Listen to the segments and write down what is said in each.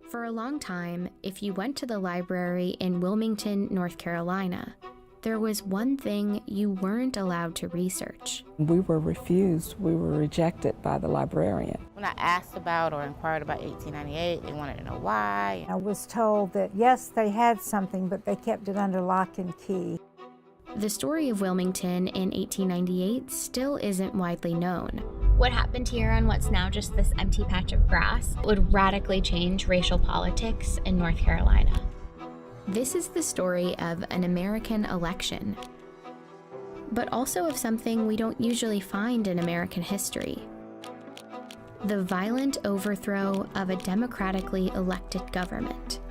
For a long time, if you went to the library in Wilmington, North Carolina, there was one thing you weren't allowed to research. We were refused. We were rejected by the librarian. When I asked about or inquired about 1898, they wanted to know why. I was told that, yes, they had something, but they kept it under lock and key. The story of Wilmington in 1898 still isn't widely known. What happened here on what's now just this empty patch of grass would radically change racial politics in North Carolina. This is the story of an American election, but also of something we don't usually find in American history: the violent overthrow of a democratically elected government.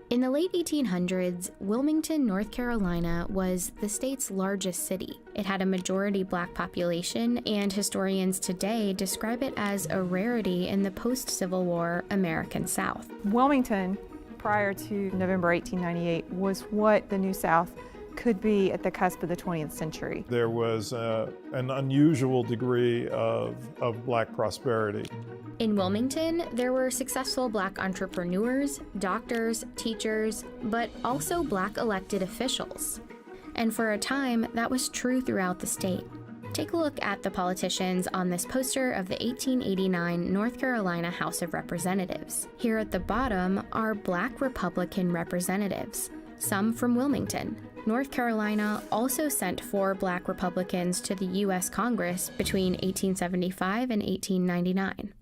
In the late 1800s, Wilmington, North Carolina was the state's largest city. It had a majority Black population, and historians today describe it as a rarity in the post-Civil War American South. Wilmington, prior to November 1898, was what the New South could be at the cusp of the 20th century. There was an unusual degree of Black prosperity. In Wilmington, there were successful Black entrepreneurs, doctors, teachers, but also Black elected officials. And for a time, that was true throughout the state. Take a look at the politicians on this poster of the 1889 North Carolina House of Representatives. Here at the bottom are Black Republican representatives, some from Wilmington. North Carolina also sent 4 Black Republicans to the U.S. Congress between 1875 and 1899.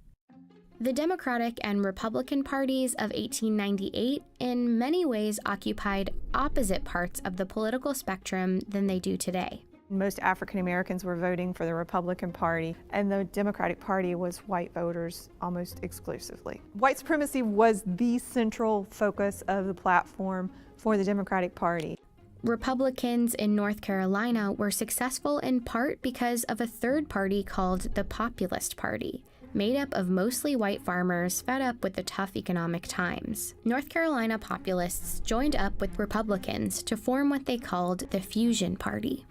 The Democratic and Republican parties of 1898 in many ways occupied opposite parts of the political spectrum than they do today. Most African Americans were voting for the Republican Party, and the Democratic Party was white voters almost exclusively. White supremacy was the central focus of the platform for the Democratic Party. Republicans in North Carolina were successful in part because of a third party called the Populist Party, made up of mostly white farmers fed up with the tough economic times. North Carolina populists joined up with Republicans to form what they called the Fusion Party.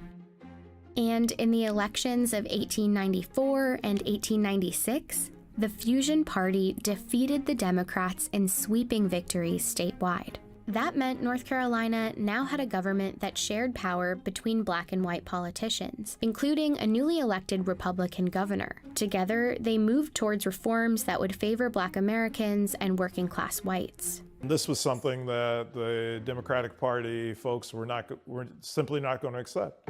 And in the elections of 1894 and 1896, the Fusion Party defeated the Democrats in sweeping victories statewide. That meant North Carolina now had a government that shared power between Black and white politicians, including a newly elected Republican governor. Together, they moved towards reforms that would favor Black Americans and working-class whites. This was something that the Democratic Party folks were simply not going to accept.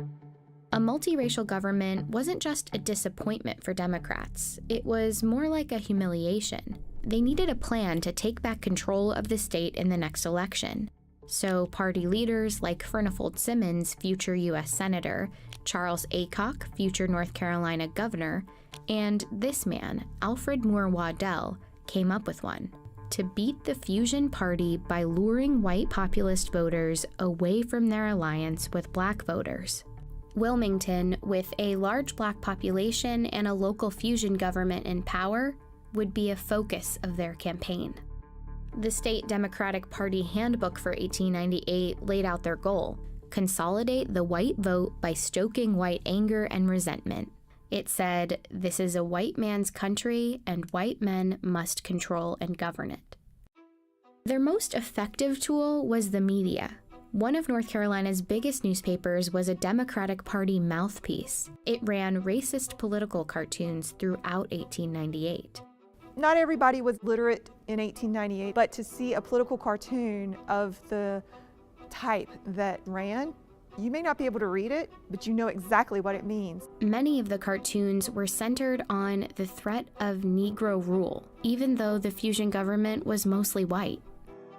A multiracial government wasn't just a disappointment for Democrats. It was more like a humiliation. They needed a plan to take back control of the state in the next election. So party leaders like Furnifold Simmons, future U.S. Senator, Charles Aycock, future North Carolina governor, and this man, Alfred Moore Waddell, came up with one: to beat the Fusion Party by luring white populist voters away from their alliance with Black voters. Wilmington, with a large Black population and a local fusion government in power, would be a focus of their campaign. The State Democratic Party Handbook for 1898 laid out their goal: consolidate the white vote by stoking white anger and resentment. It said, "This is a white man's country, and white men must control and govern it." Their most effective tool was the media. One of North Carolina's biggest newspapers was a Democratic Party mouthpiece. It ran racist political cartoons throughout 1898. Not everybody was literate in 1898, but to see a political cartoon of the type that ran, you may not be able to read it, but you know exactly what it means. Many of the cartoons were centered on the threat of Negro rule, even though the fusion government was mostly white.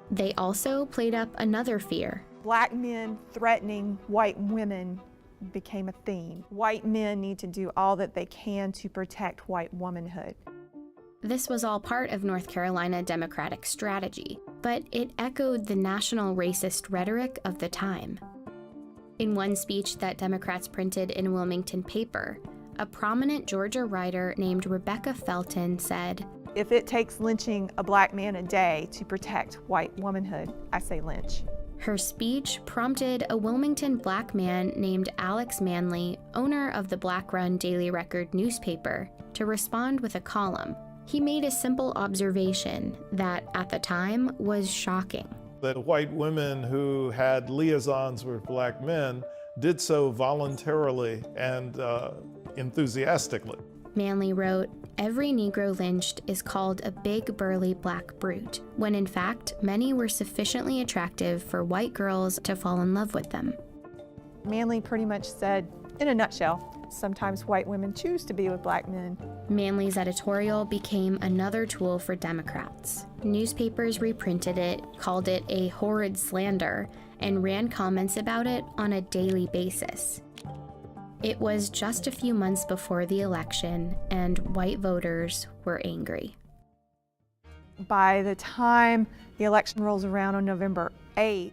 They also played up another fear. Black men threatening white women became a theme. White men need to do all that they can to protect white womanhood. This was all part of North Carolina Democratic strategy, but it echoed the national racist rhetoric of the time. In one speech that Democrats printed in a Wilmington paper, a prominent Georgia writer named Rebecca Felton said, "If it takes lynching a Black man a day to protect white womanhood, I say lynch." Her speech prompted a Wilmington black man named Alex Manly, owner of the black-run Daily Record newspaper, to respond with a column. He made a simple observation that, at the time, was shocking. That white women who had liaisons with black men did so voluntarily and enthusiastically. Manly wrote, "Every Negro lynched is called a big burly black brute, when in fact many were sufficiently attractive for white girls to fall in love with them." Manly pretty much said, in a nutshell, sometimes white women choose to be with black men. Manly's editorial became another tool for Democrats. Newspapers reprinted it, called it a horrid slander, and ran comments about it on a daily basis. It was just a few months before the election, and white voters were angry. By the time the election rolls around on November 8th,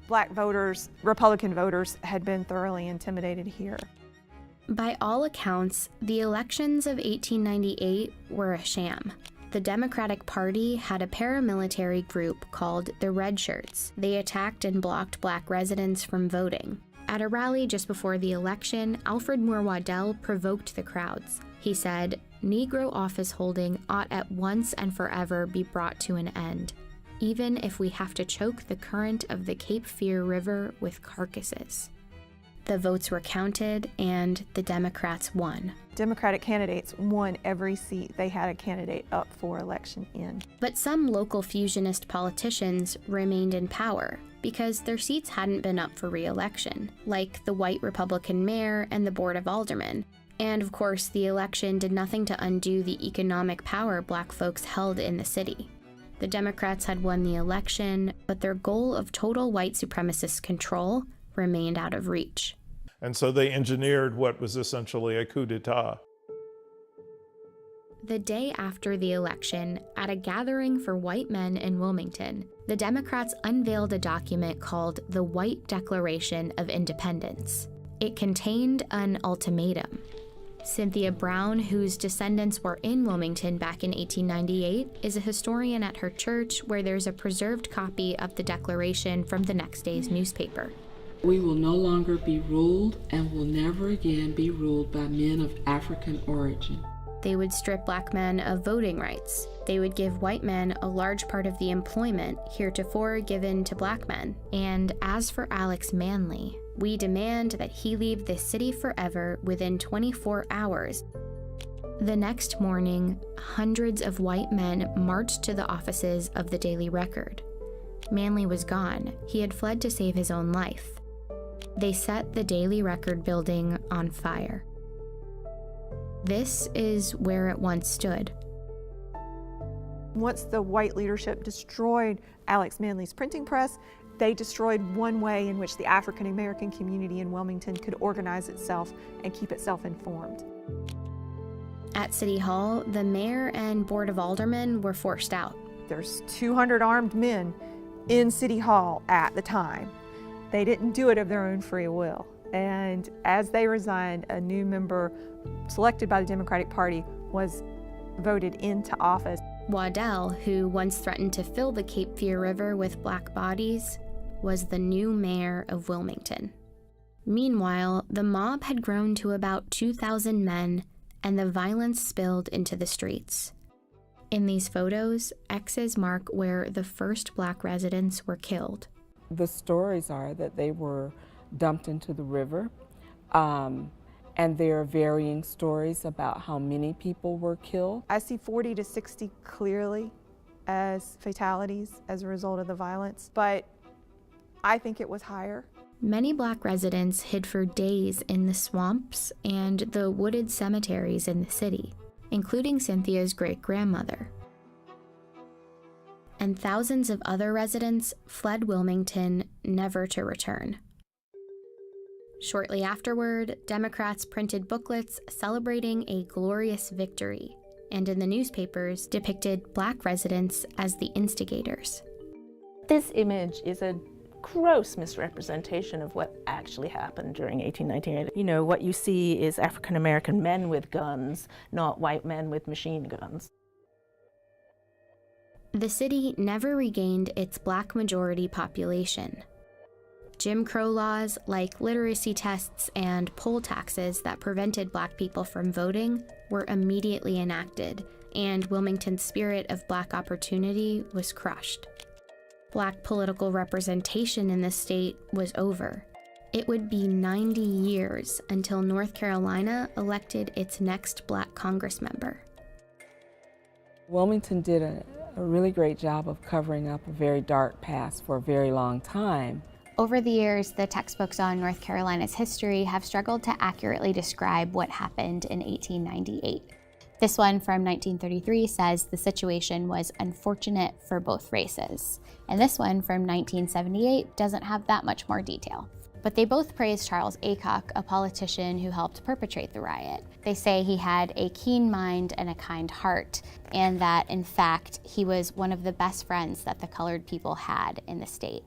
black voters, Republican voters, had been thoroughly intimidated here. By all accounts, the elections of 1898 were a sham. The Democratic Party had a paramilitary group called the Red Shirts. They attacked and blocked black residents from voting. At a rally just before the election, Alfred Moore Waddell provoked the crowds. He said, "Negro office holding ought at once and forever be brought to an end, even if we have to choke the current of the Cape Fear River with carcasses." The votes were counted, and the Democrats won. Democratic candidates won every seat they had a candidate up for election in. But some local fusionist politicians remained in power because their seats hadn't been up for re-election, like the white Republican mayor and the Board of Aldermen. And of course, the election did nothing to undo the economic power black folks held in the city. The Democrats had won the election, but their goal of total white supremacist control remained out of reach. And so they engineered what was essentially a coup d'etat. The day after the election, at a gathering for white men in Wilmington, the Democrats unveiled a document called the White Declaration of Independence. It contained an ultimatum. Cynthia Brown, whose descendants were in Wilmington back in 1898, is a historian at her church where there's a preserved copy of the Declaration from the next day's newspaper. "We will no longer be ruled and will never again be ruled by men of African origin." They would strip black men of voting rights. They would give white men a large part of the employment heretofore given to black men. And as for Alex Manly, "We demand that he leave this city forever within 24 hours. The next morning, hundreds of white men marched to the offices of the Daily Record. Manly was gone. He had fled to save his own life. They set the Daily Record building on fire. This is where it once stood. Once the white leadership destroyed Alex Manly's printing press, they destroyed one way in which the African American community in Wilmington could organize itself and keep itself informed. At City Hall, the mayor and Board of Aldermen were forced out. There's 200 armed men in City Hall at the time. They didn't do it of their own free will. And as they resigned, a new member selected by the Democratic Party was voted into office. Waddell, who once threatened to fill the Cape Fear River with black bodies, was the new mayor of Wilmington. Meanwhile, the mob had grown to about 2,000 men, and the violence spilled into the streets. In these photos, X's mark where the first black residents were killed. The stories are that they were dumped into the river, and there are varying stories about how many people were killed. I see 40 to 60 clearly as fatalities as a result of the violence, but I think it was higher. Many black residents hid for days in the swamps and the wooded cemeteries in the city, including Cynthia's great-grandmother. And thousands of other residents fled Wilmington, never to return. Shortly afterward, Democrats printed booklets celebrating a glorious victory, and in the newspapers depicted black residents as the instigators. This image is a gross misrepresentation of what actually happened during 1898. You know, what you see is African American men with guns, not white men with machine guns. The city never regained its black majority population. Jim Crow laws like literacy tests and poll taxes that prevented black people from voting were immediately enacted, and Wilmington's spirit of black opportunity was crushed. Black political representation in the state was over. It would be 90 years until North Carolina elected its next black Congress member. Wilmington did a really great job of covering up a very dark past for a very long time. Over the years, the textbooks on North Carolina's history have struggled to accurately describe what happened in 1898. This one from 1933 says the situation was unfortunate for both races. And this one from 1978 doesn't have that much more detail. But they both praise Charles Aycock, a politician who helped perpetrate the riot. They say he had a keen mind and a kind heart, and that, in fact, he was one of the best friends that the colored people had in the state.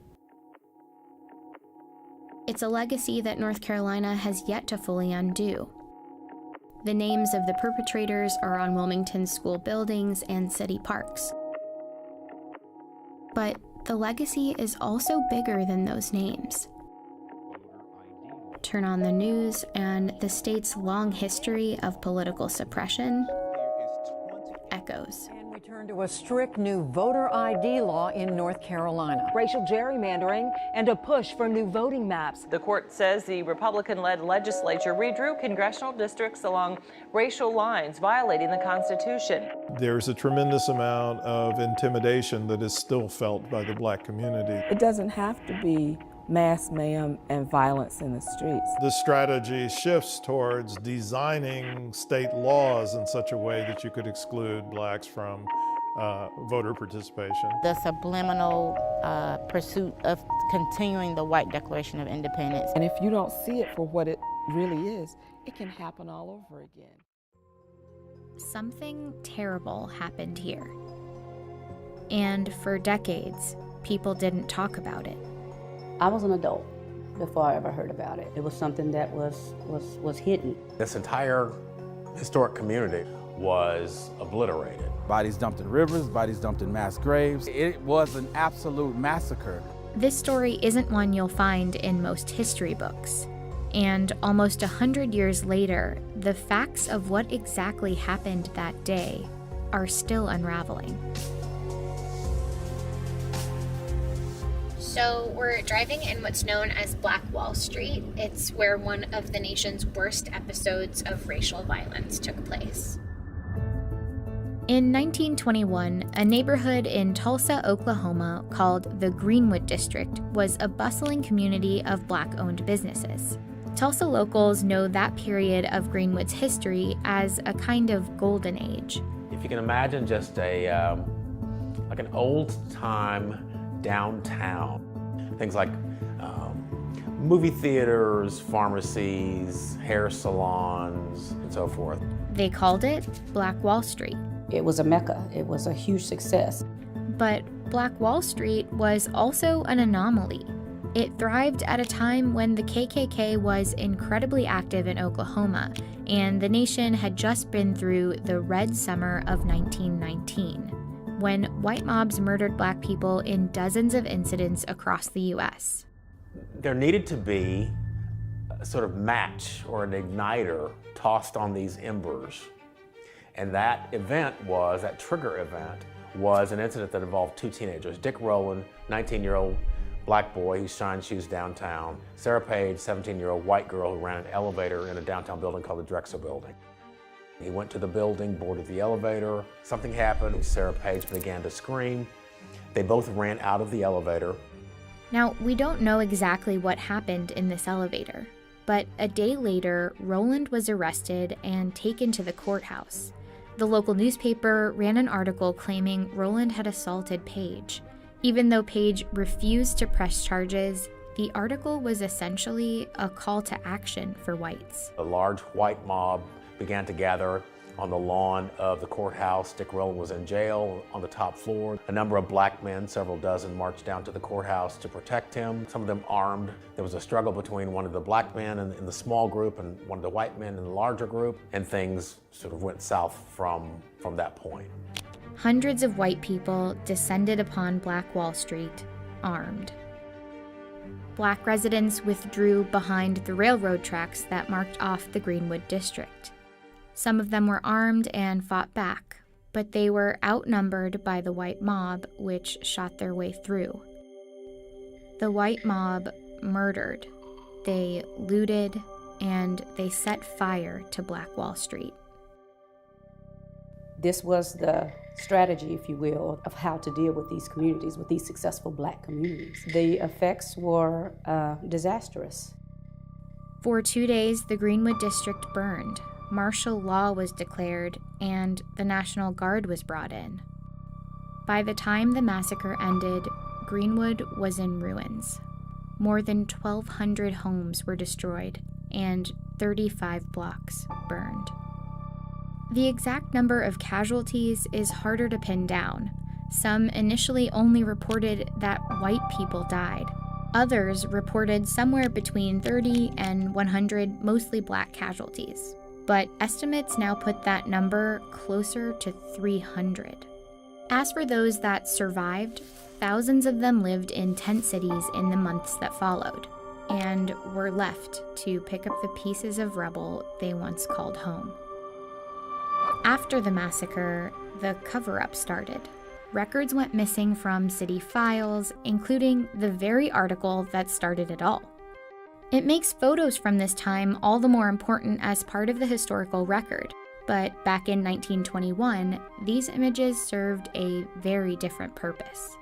It's a legacy that North Carolina has yet to fully undo. The names of the perpetrators are on Wilmington's school buildings and city parks. But the legacy is also bigger than those names. Turn on the news, and the state's long history of political suppression echoes. And we turn to a strict new voter ID law in North Carolina. Racial gerrymandering and a push for new voting maps. The court says the Republican-led legislature redrew congressional districts along racial lines, violating the Constitution. There's a tremendous amount of intimidation that is still felt by the black community. It doesn't have to be mass mayhem and violence in the streets. The strategy shifts towards designing state laws in such a way that you could exclude blacks from voter participation. The subliminal pursuit of continuing the white Declaration of Independence. And if you don't see it for what it really is, it can happen all over again. Something terrible happened here. And for decades, people didn't talk about it. I was an adult before I ever heard about it. It was something that was hidden. This entire historic community was obliterated. Bodies dumped in rivers, bodies dumped in mass graves. It was an absolute massacre. This story isn't one you'll find in most history books. And almost 100 years later, the facts of what exactly happened that day are still unraveling. So we're driving in what's known as Black Wall Street. It's where one of the nation's worst episodes of racial violence took place. In 1921, a neighborhood in Tulsa, Oklahoma called the Greenwood District was a bustling community of black-owned businesses. Tulsa locals know that period of Greenwood's history as a kind of golden age. If you can imagine just like an old-time downtown. Things like movie theaters, pharmacies, hair salons, and so forth. They called it Black Wall Street. It was a mecca. It was a huge success. But Black Wall Street was also an anomaly. It thrived at a time when the KKK was incredibly active in Oklahoma, and the nation had just been through the Red Summer of 1919. When white mobs murdered black people in dozens of incidents across the U.S. There needed to be a sort of match or an igniter tossed on these embers. And that trigger event was an incident that involved two teenagers. Dick Rowland, 19-year-old black boy who shined shoes downtown. Sarah Page, 17-year-old white girl who ran an elevator in a downtown building called the Drexel Building. He went to the building, boarded the elevator. Something happened. Sarah Page began to scream. They both ran out of the elevator. Now, we don't know exactly what happened in this elevator, but a day later, Rowland was arrested and taken to the courthouse. The local newspaper ran an article claiming Rowland had assaulted Page. Even though Page refused to press charges, the article was essentially a call to action for whites. A large white mob began to gather on the lawn of the courthouse. Dick Rowland was in jail on the top floor. A number of black men, several dozen, marched down to the courthouse to protect him, some of them armed. There was a struggle between one of the black men in the small group and one of the white men in the larger group, and things sort of went south from that point. hundreds of white people descended upon Black Wall Street, armed. Black residents withdrew behind the railroad tracks that marked off the Greenwood district. Some of them were armed and fought back, but they were outnumbered by the white mob, which shot their way through. The white mob murdered, they looted, and they set fire to Black Wall Street. This was the strategy, if you will, of how to deal with these communities, with these successful Black communities. The effects were disastrous. For 2 days, the Greenwood district burned. Martial law was declared, and the National Guard was brought in. By the time the massacre ended, Greenwood was in ruins. More than 1,200 homes were destroyed, and 35 blocks burned. The exact number of casualties is harder to pin down. Some initially only reported that white people died. Others reported somewhere between 30 and 100 mostly Black casualties. But estimates now put that number closer to 300. As for those that survived, thousands of them lived in tent cities in the months that followed, and were left to pick up the pieces of rubble they once called home. After the massacre, the cover-up started. Records went missing from city files, including the very article that started it all. It makes photos from this time all the more important as part of the historical record, but back in 1921, these images served a very different purpose.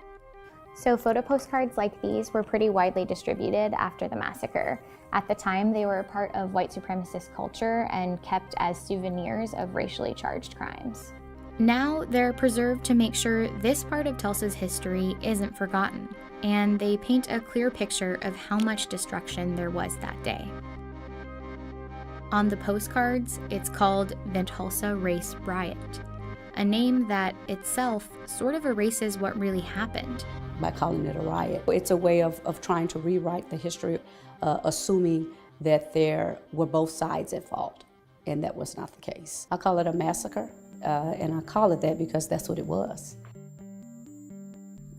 So photo postcards like these were pretty widely distributed after the massacre. At the time, they were a part of white supremacist culture and kept as souvenirs of racially charged crimes. Now they're preserved to make sure this part of Tulsa's history isn't forgotten, and they paint a clear picture of how much destruction there was that day. On the postcards, it's called the Tulsa Race Riot, a name that itself sort of erases what really happened. By calling it a riot, it's a way of trying to rewrite the history, assuming that there were both sides at fault, and that was not the case. I call it a massacre, and I call it that because that's what it was.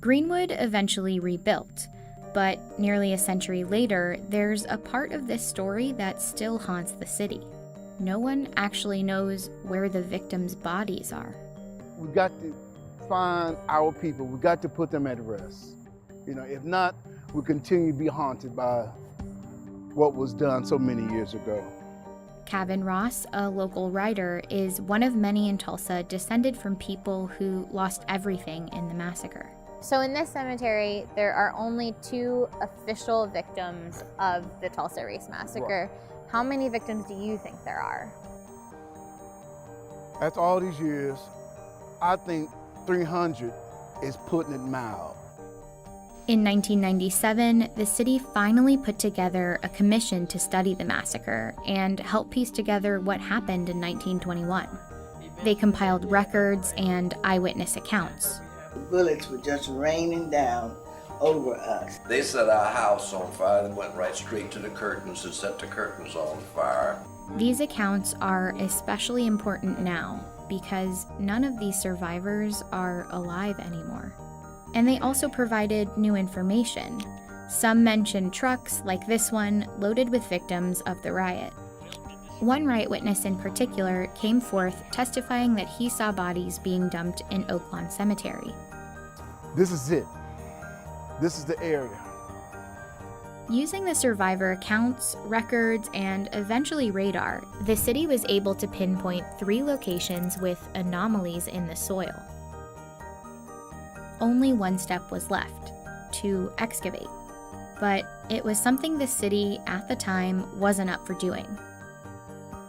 Greenwood eventually rebuilt, but nearly a century later, there's a part of this story that still haunts the city. No one actually knows where the victims' bodies are. We've got to find our people. We've got to put them at rest. If not, we'll continue to be haunted by what was done so many years ago. Kevin Ross, a local writer, is one of many in Tulsa descended from people who lost everything in the massacre. So in this cemetery, there are only 2 official victims of the Tulsa Race Massacre. Right. How many victims do you think there are? After all these years, I think 300 is putting it mild. In 1997, the city finally put together a commission to study the massacre and help piece together what happened in 1921. They compiled records and eyewitness accounts. The bullets were just raining down over us. They set our house on fire and went right straight to the curtains and set the curtains on fire. These accounts are especially important now because none of these survivors are alive anymore. And they also provided new information. Some mentioned trucks, like this one, loaded with victims of the riot. One riot witness in particular came forth testifying that he saw bodies being dumped in Oaklawn Cemetery. This is it. This is the area. Using the survivor accounts, records, and eventually radar, the city was able to pinpoint 3 locations with anomalies in the soil. Only one step was left, to excavate. But it was something the city at the time wasn't up for doing.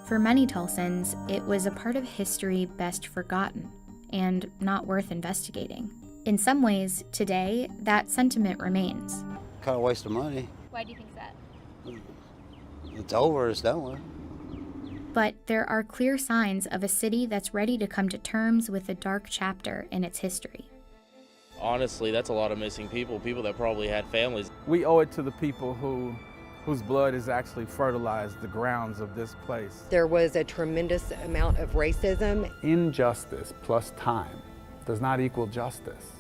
For many Tulsans, it was a part of history best forgotten and not worth investigating. In some ways, today, that sentiment remains. Kind of waste of money. Why do you think that? It's over, it's done with. But there are clear signs of a city that's ready to come to terms with a dark chapter in its history. Honestly, that's a lot of missing people that probably had families. We owe it to the people whose blood has actually fertilized the grounds of this place. There was a tremendous amount of racism. Injustice plus time does not equal justice.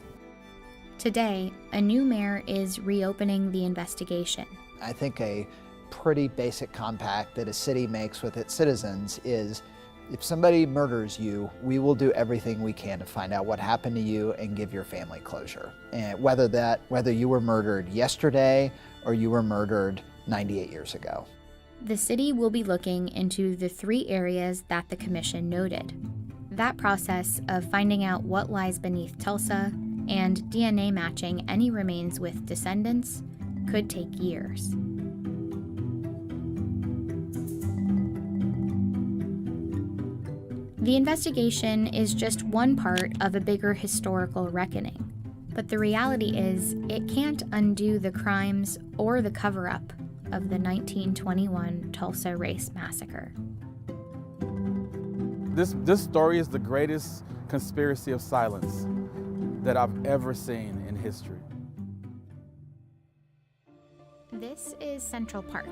Today, a new mayor is reopening the investigation. I think a pretty basic compact that a city makes with its citizens is, if somebody murders you, we will do everything we can to find out what happened to you and give your family closure. And whether you were murdered yesterday or you were murdered 98 years ago. The city will be looking into the 3 areas that the commission noted. That process of finding out what lies beneath Tulsa and DNA matching any remains with descendants could take years. The investigation is just one part of a bigger historical reckoning, but the reality is it can't undo the crimes or the cover-up of the 1921 Tulsa Race Massacre. This story is the greatest conspiracy of silence that I've ever seen in history. This is Central Park.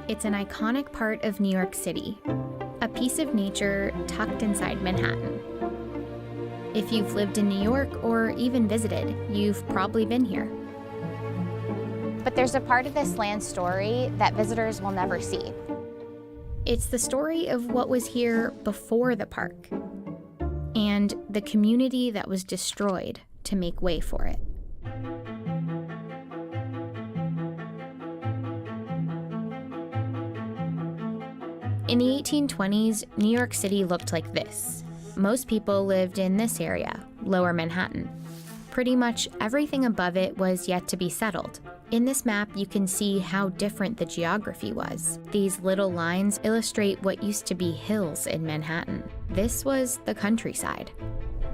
It's an iconic part of New York City, a piece of nature tucked inside Manhattan. If you've lived in New York or even visited, you've probably been here. But there's a part of this land story that visitors will never see. It's the story of what was here before the park and the community that was destroyed to make way for it. In the 1820s, New York City looked like this. Most people lived in this area, Lower Manhattan. Pretty much everything above it was yet to be settled. In this map, you can see how different the geography was. These little lines illustrate what used to be hills in Manhattan. This was the countryside.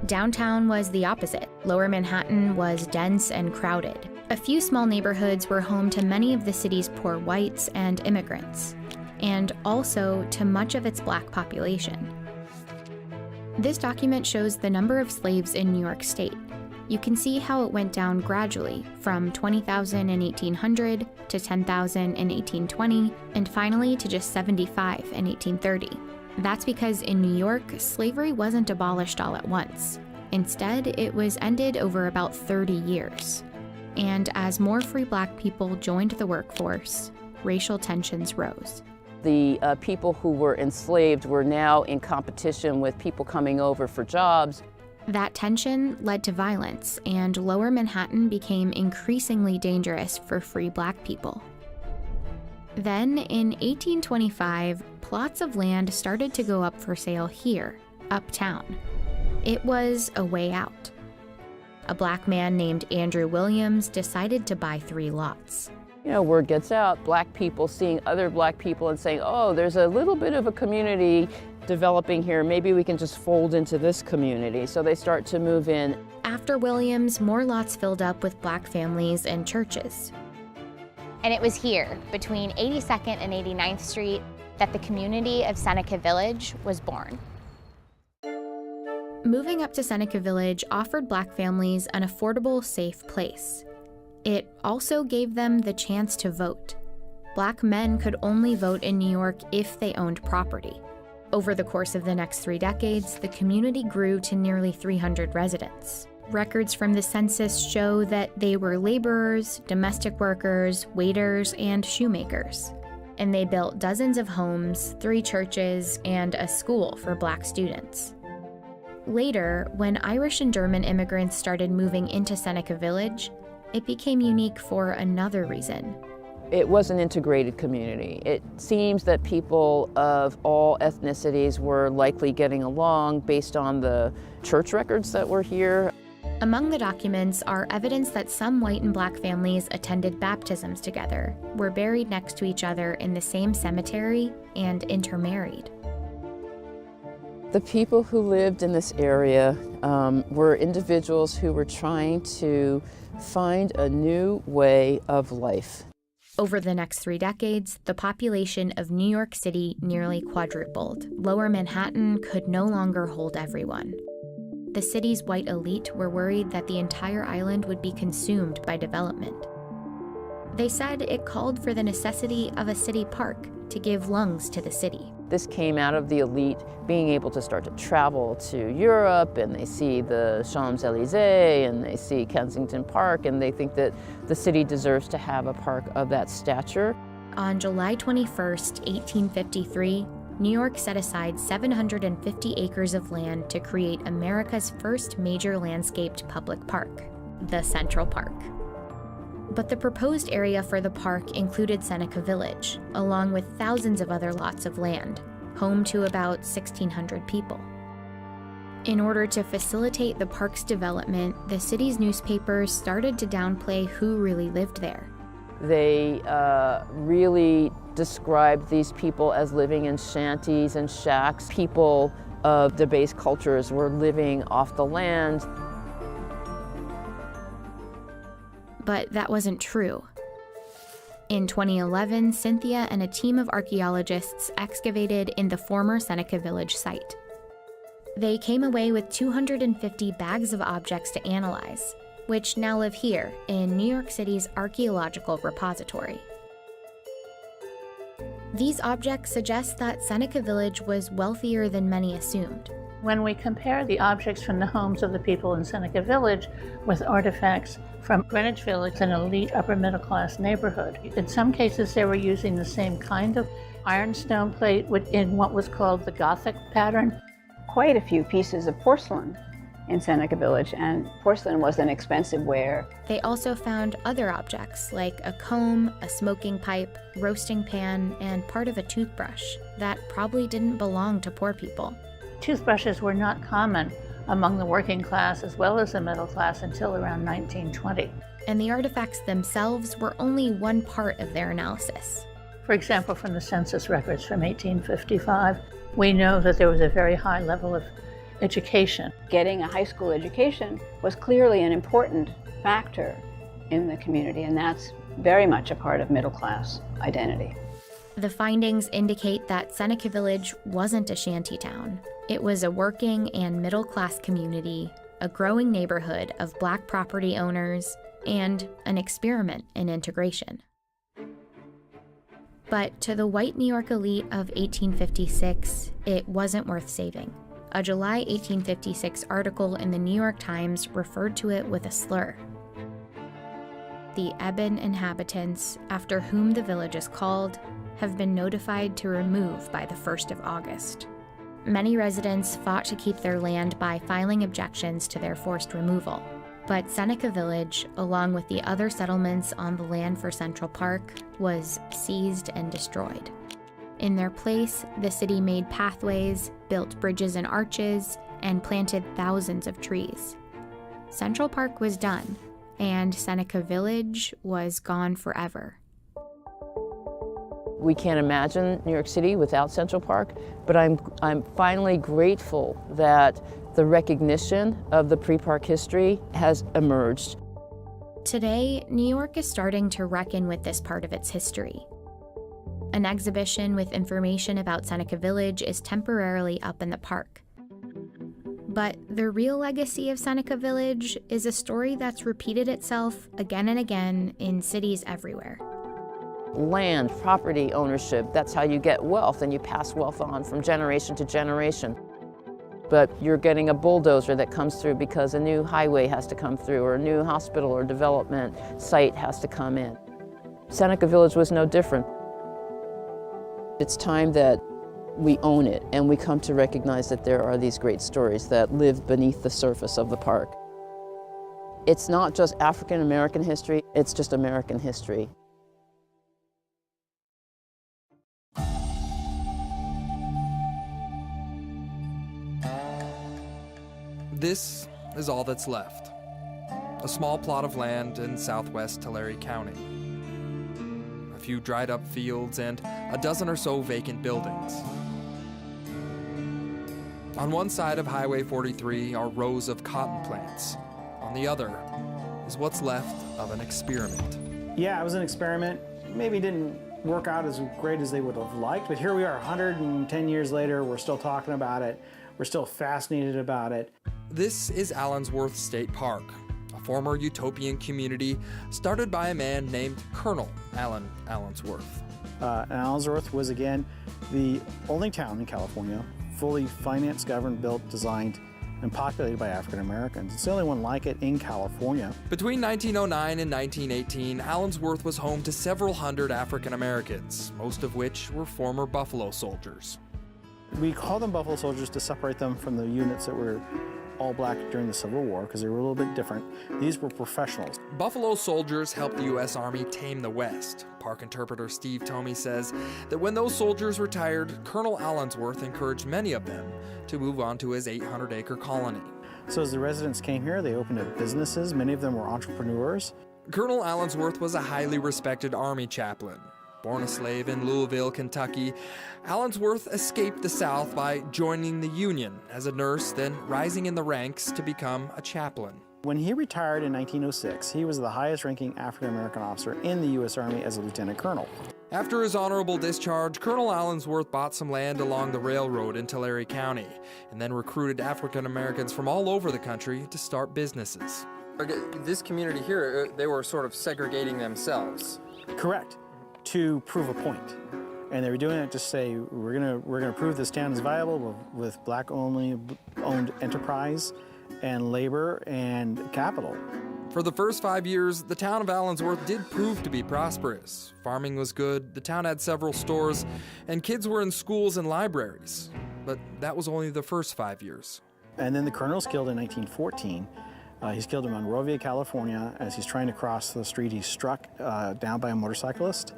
Downtown was the opposite. Lower Manhattan was dense and crowded. A few small neighborhoods were home to many of the city's poor whites and immigrants, and also to much of its black population. This document shows the number of slaves in New York State. You can see how it went down gradually, from 20,000 in 1800 to 10,000 in 1820, and finally to just 75 in 1830. That's because in New York, slavery wasn't abolished all at once. Instead, it was ended over about 30 years. And as more free black people joined the workforce, racial tensions rose. The people who were enslaved were now in competition with people coming over for jobs. That tension led to violence, and Lower Manhattan became increasingly dangerous for free black people. Then, in 1825, plots of land started to go up for sale here, uptown. It was a way out. A black man named Andrew Williams decided to buy 3 lots. You know, word gets out, black people seeing other black people and saying, oh, there's a little bit of a community developing here, maybe we can just fold into this community. So they start to move in. After Williams, more lots filled up with black families and churches. And it was here, between 82nd and 89th Street, that the community of Seneca Village was born. Moving up to Seneca Village offered black families an affordable, safe place. It also gave them the chance to vote. Black men could only vote in New York if they owned property. Over the course of the next 3 decades, the community grew to nearly 300 residents. Records from the census show that they were laborers, domestic workers, waiters, and shoemakers. And they built dozens of homes, 3 churches, and a school for black students. Later, when Irish and German immigrants started moving into Seneca Village, it became unique for another reason. It was an integrated community. It seems that people of all ethnicities were likely getting along based on the church records that were here. Among the documents are evidence that some white and black families attended baptisms together, were buried next to each other in the same cemetery, and intermarried. The people who lived in this area were individuals who were trying to find a new way of life. Over the next 3 decades, the population of New York City nearly quadrupled. Lower Manhattan could no longer hold everyone. The city's white elite were worried that the entire island would be consumed by development. They said it called for the necessity of a city park to give lungs to the city. This came out of the elite being able to start to travel to Europe, and they see the Champs-Élysées and they see Kensington Park, and they think that the city deserves to have a park of that stature. On July 21st, 1853, New York set aside 750 acres of land to create America's first major landscaped public park, the Central Park. But the proposed area for the park included Seneca Village, along with thousands of other lots of land, home to about 1,600 people. In order to facilitate the park's development, the city's newspapers started to downplay who really lived there. They really described these people as living in shanties and shacks. People of debased cultures were living off the land. But that wasn't true. In 2011, Cynthia and a team of archaeologists excavated in the former Seneca Village site. They came away with 250 bags of objects to analyze, which now live here in New York City's archaeological repository. These objects suggest that Seneca Village was wealthier than many assumed. When we compare the objects from the homes of the people in Seneca Village with artifacts from Greenwich Village, an elite upper middle class neighborhood, in some cases they were using the same kind of ironstone plate in what was called the Gothic pattern. Quite a few pieces of porcelain in Seneca Village, and porcelain was an expensive ware. They also found other objects like a comb, a smoking pipe, roasting pan, and part of a toothbrush that probably didn't belong to poor people. Toothbrushes were not common among the working class as well as the middle class until around 1920. And the artifacts themselves were only one part of their analysis. For example, from the census records from 1855, we know that there was a very high level of education. Getting a high school education was clearly an important factor in the community, and that's very much a part of middle class identity. The findings indicate that Seneca Village wasn't a shantytown. It was a working and middle-class community, a growing neighborhood of Black property owners, and an experiment in integration. But to the white New York elite of 1856, it wasn't worth saving. A July 1856 article in the New York Times referred to it with a slur. The Ebon inhabitants, after whom the village is called, have been notified to remove by the 1st of August. Many residents fought to keep their land by filing objections to their forced removal. But Seneca Village, along with the other settlements on the land for Central Park, was seized and destroyed. In their place, the city made pathways, built bridges and arches, and planted thousands of trees. Central Park was done, and Seneca Village was gone forever. We can't imagine New York City without Central Park, but I'm finally grateful that the recognition of the pre-park history has emerged. Today, New York is starting to reckon with this part of its history. An exhibition with information about Seneca Village is temporarily up in the park. But the real legacy of Seneca Village is a story that's repeated itself again and again in cities everywhere. Land, property ownership, that's how you get wealth, and you pass wealth on from generation to generation. But you're getting a bulldozer that comes through because a new highway has to come through, or a new hospital or development site has to come in. Seneca Village was no different. It's time that we own it, and we come to recognize that there are these great stories that live beneath the surface of the park. It's not just African American history, it's just American history. This is all that's left. A small plot of land in southwest Tulare County. A few dried up fields and a dozen or so vacant buildings. On one side of Highway 43 are rows of cotton plants. On the other is what's left of an experiment. Yeah, it was an experiment. Maybe didn't work out as great as they would have liked, but here we are 110 years later, we're still talking about it. We're still fascinated about it. This is Allensworth State Park, a former utopian community started by a man named Colonel Allen Allensworth. And Allensworth was, again, the only town in California fully financed, governed, built, designed, and populated by African Americans. It's the only one like it in California. Between 1909 and 1918, Allensworth was home to several hundred African Americans, most of which were former Buffalo soldiers. We call them Buffalo Soldiers to separate them from the units that were all black during the Civil War, because they were a little bit different. These were professionals. Buffalo soldiers helped the U.S. Army tame the West. Park interpreter Steve Tomey says that when those soldiers retired, Colonel Allensworth encouraged many of them to move on to his 800-acre colony. So as the residents came here, they opened up businesses. Many of them were entrepreneurs. Colonel Allensworth was a highly respected Army chaplain. Born a slave in Louisville, Kentucky, Allensworth escaped the South by joining the Union as a nurse, then rising in the ranks to become a chaplain. When he retired in 1906, he was the highest-ranking African-American officer in the U.S. Army as a lieutenant colonel. After his honorable discharge, Colonel Allensworth bought some land along the railroad in Tulare County, and then recruited African Americans from all over the country to start businesses. This community here, they were sort of segregating themselves. Correct, to prove a point. And they were doing it to say, we're gonna prove this town is viable with black-only owned enterprise and labor and capital. For the first 5 years, the town of Allensworth did prove to be prosperous. Farming was good, the town had several stores, and kids were in schools and libraries. But that was only the first 5 years. And then the colonel's killed in 1914. He's killed in Monrovia, California. As he's trying to cross the street, he's struck down by a motorcyclist.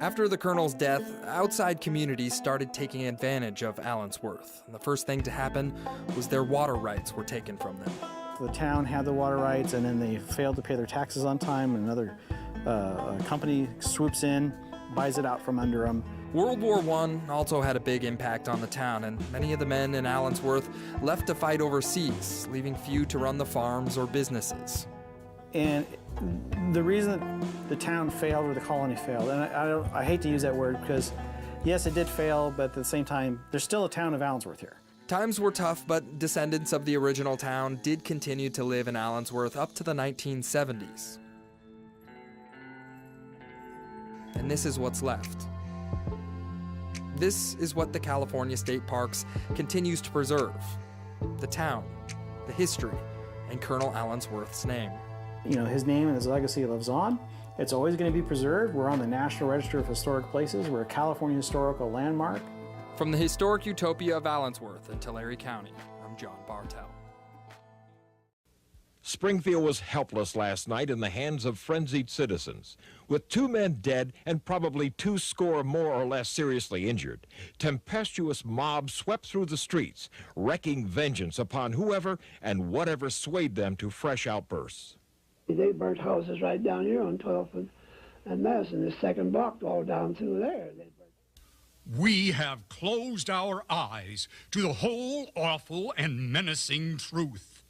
After the colonel's death, outside communities started taking advantage of Allensworth. And the first thing to happen was their water rights were taken from them. The town had the water rights, and then they failed to pay their taxes on time. Another company swoops in, buys it out from under them. World War I also had a big impact on the town, and many of the men in Allensworth left to fight overseas, leaving few to run the farms or businesses. And the reason the town failed or the colony failed, and I hate to use that word because, yes, it did fail, but at the same time, there's still a town of Allensworth here. Times were tough, but descendants of the original town did continue to live in Allensworth up to the 1970s. And this is what's left. This is what the California State Parks continues to preserve: the town, the history, and Colonel Allensworth's name. You know, his name and his legacy lives on. It's always going to be preserved. We're on the National Register of Historic Places. We're a California historical landmark. From the historic utopia of Allensworth in Tulare County, I'm John Bartel. Springfield was helpless last night in the hands of frenzied citizens. With 2 men dead and probably 20 more or less seriously injured, tempestuous mobs swept through the streets, wreaking vengeance upon whoever and whatever swayed them to fresh outbursts. They burnt houses right down here on 12th and Madison, the second block all down through there. We have closed our eyes to the whole awful and menacing truth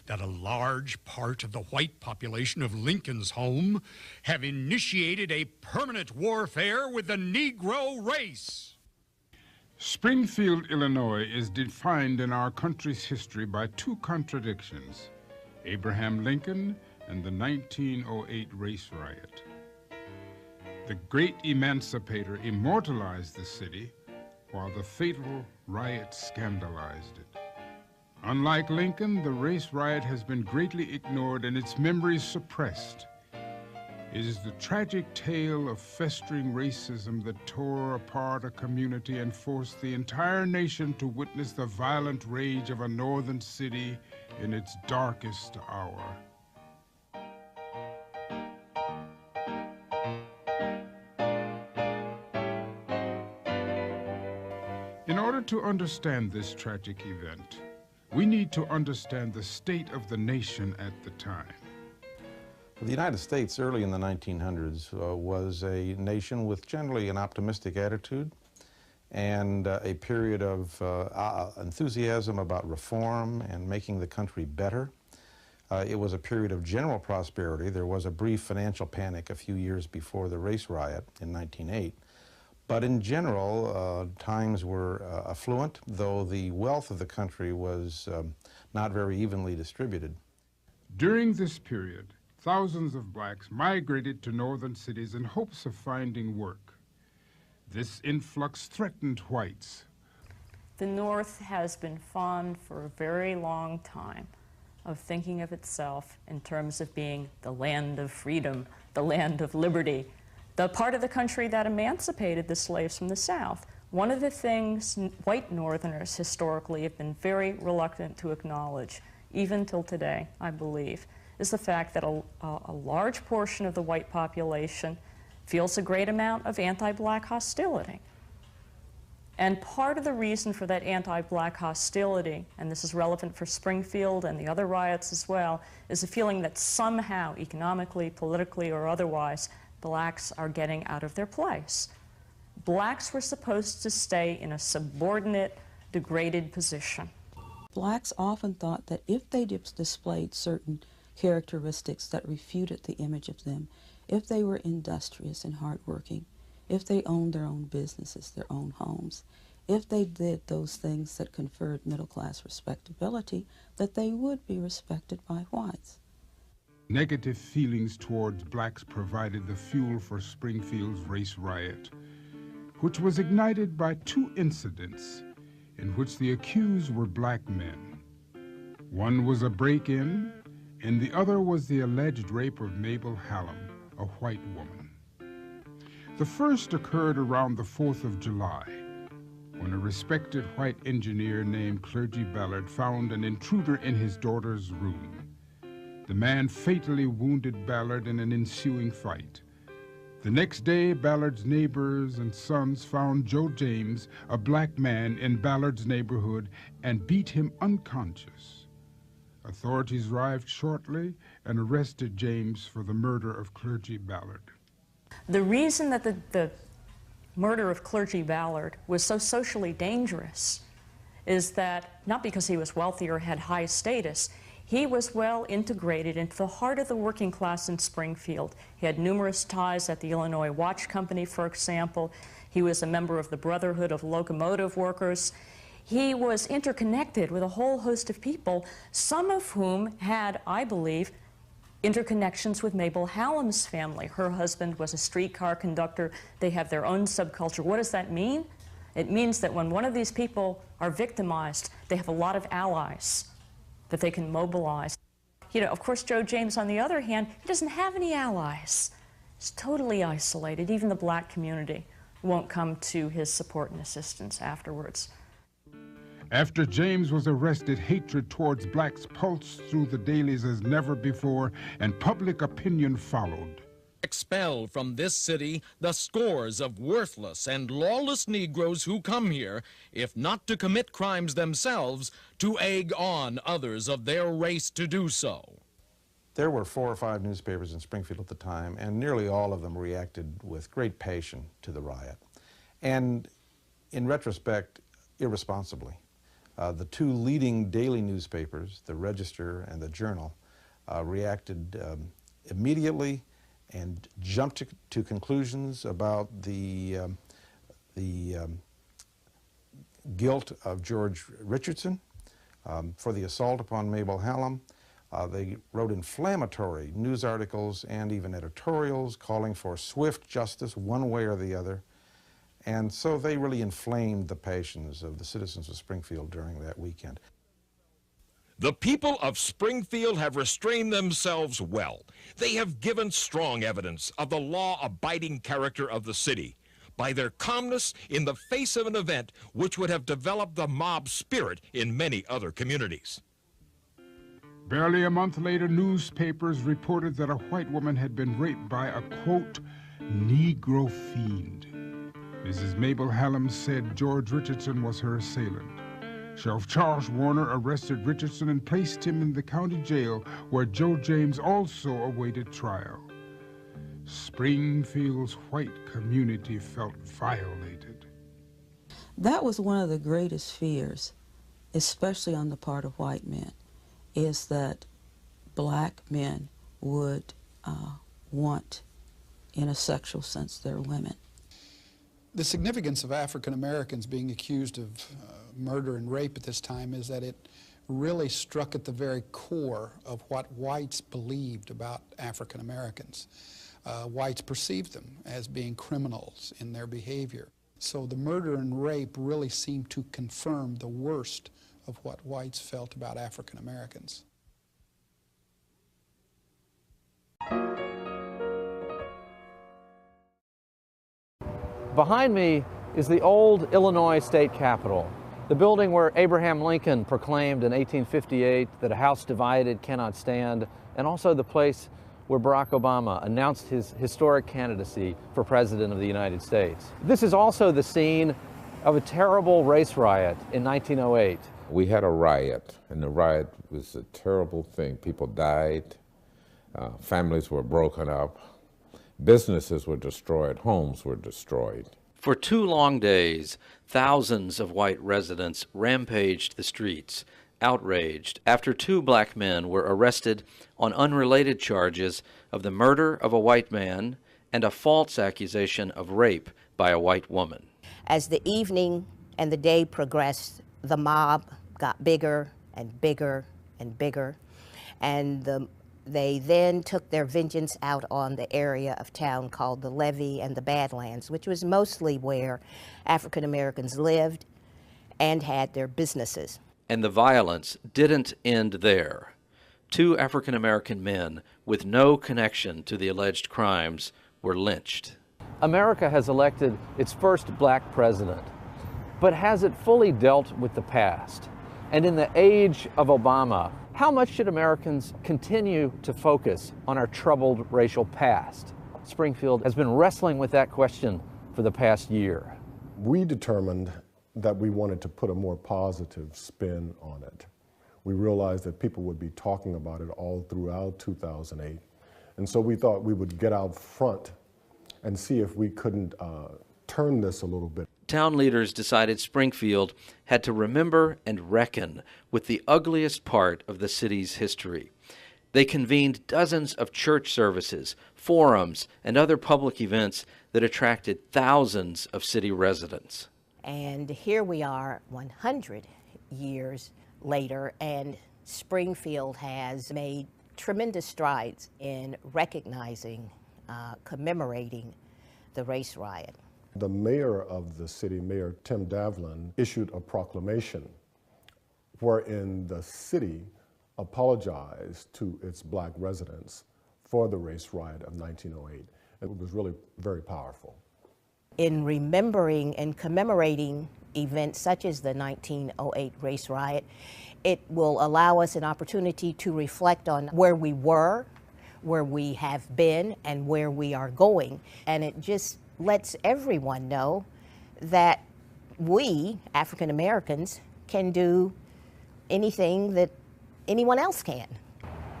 that a large part of the white population of Lincoln's home have initiated a permanent warfare with the Negro race. Springfield, Illinois is defined in our country's history by 2 contradictions: Abraham Lincoln and the 1908 race riot. The great emancipator immortalized the city, while the fatal riot scandalized it. Unlike Lincoln, the race riot has been greatly ignored and its memories suppressed. It is the tragic tale of festering racism that tore apart a community and forced the entire nation to witness the violent rage of a northern city in its darkest hour. In order to understand this tragic event, we need to understand the state of the nation at the time. The United States early in the 1900s was a nation with generally an optimistic attitude and a period of enthusiasm about reform and making the country better. It was a period of general prosperity. There was a brief financial panic a few years before the race riot in 1908. But in general, times were affluent, though the wealth of the country was not very evenly distributed. During this period, thousands of blacks migrated to northern cities in hopes of finding work. This influx threatened whites. The North has been fond for a very long time of thinking of itself in terms of being the land of freedom, the land of liberty, the part of the country that emancipated the slaves from the South. One of the things white Northerners historically have been very reluctant to acknowledge, even till today, I believe, is the fact that a large portion of the white population feels a great amount of anti-black hostility. And part of the reason for that anti-black hostility, and this is relevant for Springfield and the other riots as well, is the feeling that somehow, economically, politically, or otherwise, blacks are getting out of their place. Blacks were supposed to stay in a subordinate, degraded position. Blacks often thought that if they displayed certain characteristics that refuted the image of them, if they were industrious and hardworking, if they owned their own businesses, their own homes, if they did those things that conferred middle-class respectability, that they would be respected by whites. Negative feelings towards blacks provided the fuel for Springfield's race riot, which was ignited by two incidents in which the accused were black men. One was a break-in, and the other was the alleged rape of Mabel Hallam, a white woman. The first occurred around the 4th of July, when a respected white engineer named Clergy Ballard found an intruder in his daughter's room. The man fatally wounded Ballard in an ensuing fight. The next day, Ballard's neighbors and sons found Joe James, a black man, in Ballard's neighborhood and beat him unconscious. Authorities arrived shortly and arrested James for the murder of Clergy Ballard. The reason that the murder of Clergy Ballard was so socially dangerous is that, not because he was wealthy or had high status, he was well integrated into the heart of the working class in Springfield. He had numerous ties at the Illinois Watch Company, for example. He was a member of the Brotherhood of Locomotive Workers. He was interconnected with a whole host of people, some of whom had, I believe, interconnections with Mabel Hallam's family. Her husband was a streetcar conductor. They have their own subculture. What does that mean? It means that when one of these people are victimized, they have a lot of allies that they can mobilize. You know, of course, Joe James, on the other hand, he doesn't have any allies. He's totally isolated. Even the black community won't come to his support and assistance afterwards. After James was arrested, hatred towards blacks pulsed through the dailies as never before, and public opinion followed. Expel from this city the scores of worthless and lawless Negroes who come here, if not to commit crimes themselves, to egg on others of their race to do so. There were 4 or 5 newspapers in Springfield at the time, and nearly all of them reacted with great passion to the riot, and in retrospect, irresponsibly. The 2 leading daily newspapers, the Register and the Journal, reacted immediately and jumped to conclusions about the guilt of George Richardson for the assault upon Mabel Hallam. They wrote inflammatory news articles and even editorials calling for swift justice one way or the other. And so they really inflamed the passions of the citizens of Springfield during that weekend. The people of Springfield have restrained themselves well. They have given strong evidence of the law-abiding character of the city by their calmness in the face of an event which would have developed the mob spirit in many other communities. Barely a month later, newspapers reported that a white woman had been raped by a, quote, Negro fiend. Mrs. Mabel Hallam said George Richardson was her assailant. Sheriff Charles Warner arrested Richardson and placed him in the county jail, where Joe James also awaited trial. Springfield's white community felt violated. That was one of the greatest fears, especially on the part of white men, is that black men would want, in a sexual sense, their women. The significance of African Americans being accused of murder and rape at this time is that it really struck at the very core of what whites believed about African Americans. Whites perceived them as being criminals in their behavior. So the murder and rape really seemed to confirm the worst of what whites felt about African Americans. Behind me is the old Illinois State Capitol, the building where Abraham Lincoln proclaimed in 1858 that a house divided cannot stand, and also the place where Barack Obama announced his historic candidacy for President of the United States. This is also the scene of a terrible race riot in 1908. We had a riot, and the riot was a terrible thing. People died, families were broken up, businesses were destroyed, homes were destroyed. For 2 long days, thousands of white residents rampaged the streets, outraged after 2 black men were arrested on unrelated charges of the murder of a white man and a false accusation of rape by a white woman. As the evening and the day progressed, the mob got bigger and bigger and bigger, and they then took their vengeance out on the area of town called the Levee and the Badlands, which was mostly where African Americans lived and had their businesses. And the violence didn't end there. 2 African American men with no connection to the alleged crimes were lynched. America has elected its first black president, but has it fully dealt with the past? And in the age of Obama, how much should Americans continue to focus on our troubled racial past? Springfield has been wrestling with that question for the past year. We determined that we wanted to put a more positive spin on it. We realized that people would be talking about it all throughout 2008. And so we thought we would get out front and see if we couldn't turn this a little bit. Town leaders decided Springfield had to remember and reckon with the ugliest part of the city's history. They convened dozens of church services, forums, and other public events that attracted thousands of city residents. And here we are 100 years later, and Springfield has made tremendous strides in recognizing, commemorating the race riot. The mayor of the city, Mayor Tim Davlin, issued a proclamation wherein the city apologized to its black residents for the race riot of 1908. It was really very powerful. In remembering and commemorating events such as the 1908 race riot, it will allow us an opportunity to reflect on where we were, where we have been, and where we are going. And it just lets everyone know that we, African Americans, can do anything that anyone else can.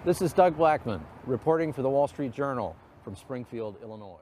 This is Doug Blackman, reporting for the Wall Street Journal from Springfield, Illinois.